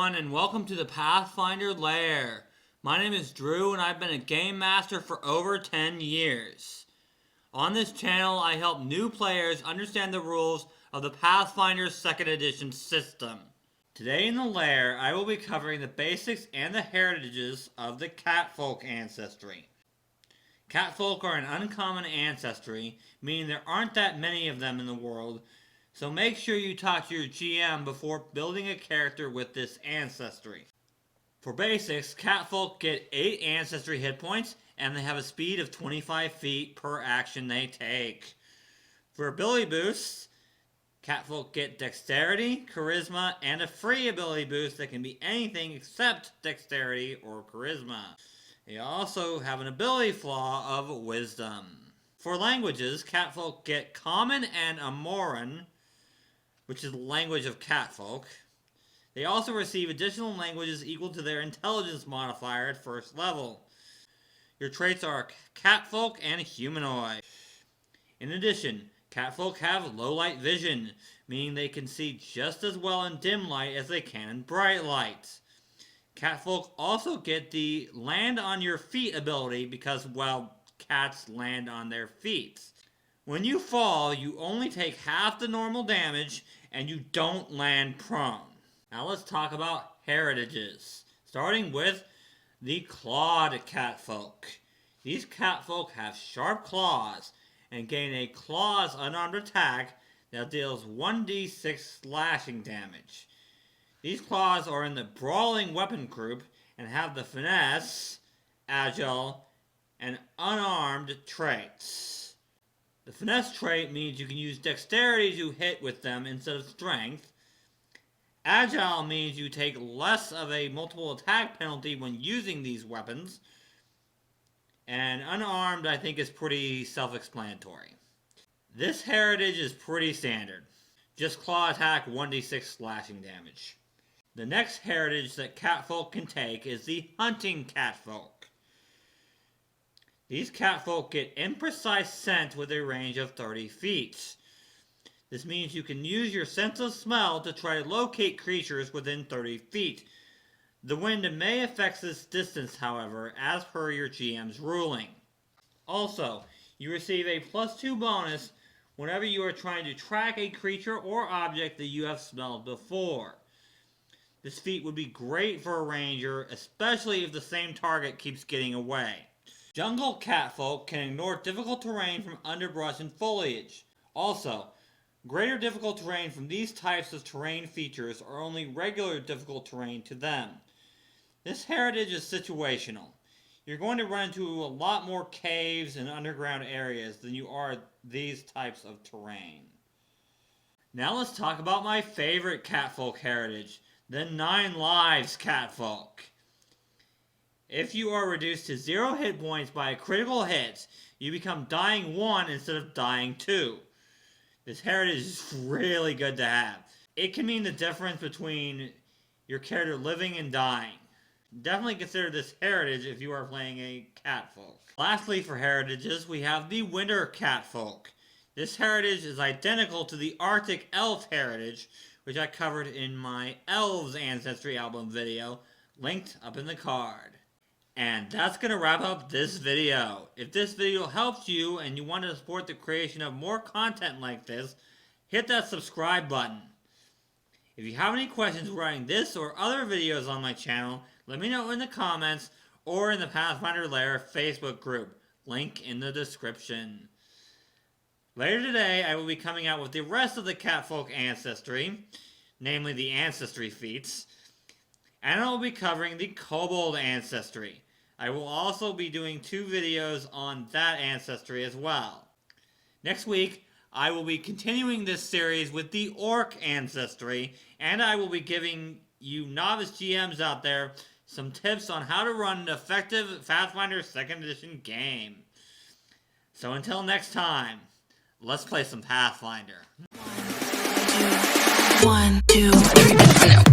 everyone, and welcome to the Pathfinder Lair. My name is Drew, and I've been a game master for over 10 years. On this channel, I help new players understand the rules of the Pathfinder 2nd Edition system. Today in the Lair, I will be covering the basics and the heritages of the Catfolk Ancestry. Catfolk are an uncommon ancestry, meaning there aren't that many of them in the world, so make sure you talk to your GM before building a character with this ancestry. For basics, Catfolk get 8 ancestry hit points, and they have a speed of 25 feet per action they take. For ability boosts, Catfolk get dexterity, charisma, and a free ability boost that can be anything except dexterity or charisma. They also have an ability flaw of wisdom. For languages, Catfolk get Common and Amoran, which is the language of Catfolk. They also receive additional languages equal to their intelligence modifier at first level. Your traits are Catfolk and Humanoid. In addition, Catfolk have low light vision, meaning they can see just as well in dim light as they can in bright light. Catfolk also get the land on your feet ability because, well, cats land on their feet. When you fall, you only take half the normal damage and you don't land prone. Now let's talk about heritages, starting with the clawed Catfolk. These Catfolk have sharp claws and gain a claws unarmed attack that deals 1d6 slashing damage. These claws are in the brawling weapon group and have the finesse, agile, and unarmed traits. The finesse trait means you can use dexterity to hit with them instead of strength. Agile means you take less of a multiple attack penalty when using these weapons. And unarmed, I think, is pretty self-explanatory. This heritage is pretty standard. Just claw attack, 1d6 slashing damage. The next heritage that Catfolk can take is the hunting Catfolk. These Catfolk get imprecise scent with a range of 30 feet. This means you can use your sense of smell to try to locate creatures within 30 feet. The wind may affect this distance, however, as per your GM's ruling. Also, you receive a +2 bonus whenever you are trying to track a creature or object that you have smelled before. This feat would be great for a ranger, especially if the same target keeps getting away. Jungle Catfolk can ignore difficult terrain from underbrush and foliage. Also, greater difficult terrain from these types of terrain features are only regular difficult terrain to them. This heritage is situational. You're going to run into a lot more caves and underground areas than you are these types of terrain. Now let's talk about my favorite Catfolk heritage, the 9 Lives Catfolk. If you are reduced to 0 hit points by a critical hit, you become dying 1 instead of dying 2. This heritage is really good to have. It can mean the difference between your character living and dying. Definitely consider this heritage if you are playing a Catfolk. Lastly, for heritages, we have the Winter Catfolk. This heritage is identical to the Arctic Elf heritage, which I covered in my Elves Ancestry album video, linked up in the card. And that's going to wrap up this video. If this video helped you and you want to support the creation of more content like this, hit that subscribe button. If you have any questions regarding this or other videos on my channel, let me know in the comments or in the Pathfinder Lair Facebook group. Link in the description. Later today, I will be coming out with the rest of the Catfolk Ancestry, namely the Ancestry feats, and I will be covering the Kobold Ancestry. I will also be doing 2 videos on that ancestry as well. Next week, I will be continuing this series with the Orc Ancestry, and I will be giving you novice GMs out there some tips on how to run an effective Pathfinder 2nd Edition game. So until next time, let's play some Pathfinder. 1, 2, 3, 4.